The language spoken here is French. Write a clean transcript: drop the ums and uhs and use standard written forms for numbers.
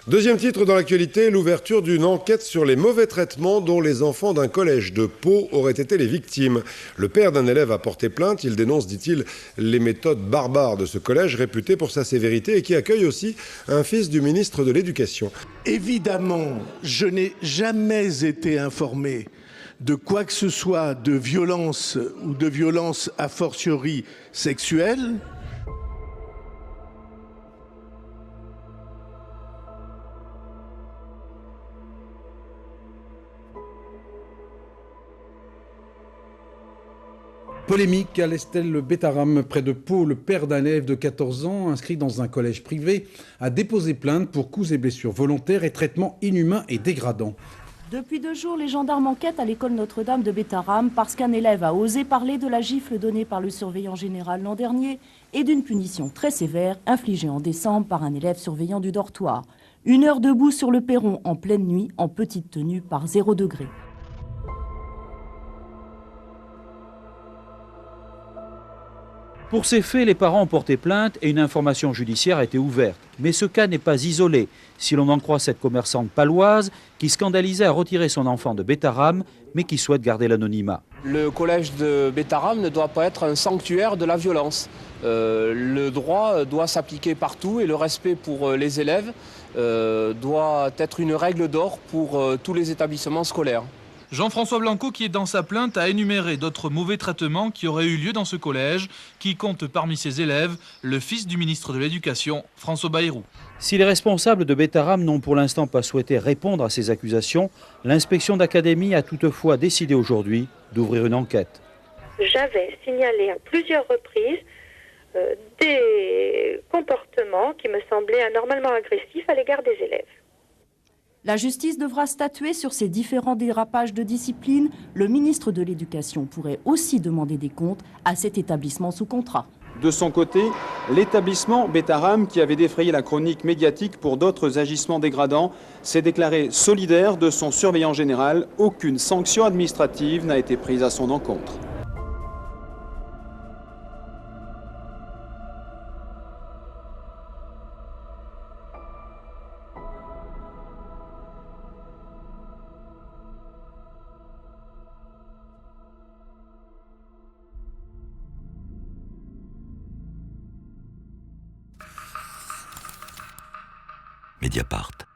Deuxième titre dans l'actualité, l'ouverture d'une enquête sur les mauvais traitements dont les enfants d'un collège de Pau auraient été les victimes. Le père d'un élève a porté plainte. Il dénonce, dit-il, les méthodes barbares de ce collège réputé pour sa sévérité et qui accueille aussi un fils du ministre de l'Éducation. Évidemment, je n'ai jamais été informé de quoi que ce soit de violence ou de violence a fortiori sexuelle. Polémique à l'Estel-Bétharram, près de Pau. Le père d'un élève de 14 ans, inscrit dans un collège privé, a déposé plainte pour coups et blessures volontaires et traitements inhumains et dégradants. Depuis 2 jours, les gendarmes enquêtent à l'école Notre-Dame de Bétharram parce qu'un élève a osé parler de la gifle donnée par le surveillant général l'an dernier et d'une punition très sévère infligée en décembre par un élève surveillant du dortoir. 1 heure debout sur le perron en pleine nuit, en petite tenue par 0 degré. Pour ces faits, les parents ont porté plainte et une information judiciaire a été ouverte. Mais ce cas n'est pas isolé, si l'on en croit cette commerçante paloise qui, scandalisée, a retiré son enfant de Bétharram, mais qui souhaite garder l'anonymat. Le collège de Bétharram ne doit pas être un sanctuaire de la violence. Le droit doit s'appliquer partout et le respect pour les élèves doit être une règle d'or pour tous les établissements scolaires. Jean-François Blanco, qui est dans sa plainte, a énuméré d'autres mauvais traitements qui auraient eu lieu dans ce collège, qui compte parmi ses élèves le fils du ministre de l'Éducation, François Bayrou. Si les responsables de Bétharram n'ont pour l'instant pas souhaité répondre à ces accusations, l'inspection d'académie a toutefois décidé aujourd'hui d'ouvrir une enquête. J'avais signalé à plusieurs reprises des comportements qui me semblaient anormalement agressifs à l'égard des élèves. La justice devra statuer sur ces différents dérapages de discipline. Le ministre de l'Éducation pourrait aussi demander des comptes à cet établissement sous contrat. De son côté, l'établissement Bétharram, qui avait défrayé la chronique médiatique pour d'autres agissements dégradants, s'est déclaré solidaire de son surveillant général. Aucune sanction administrative n'a été prise à son encontre. Mediapart.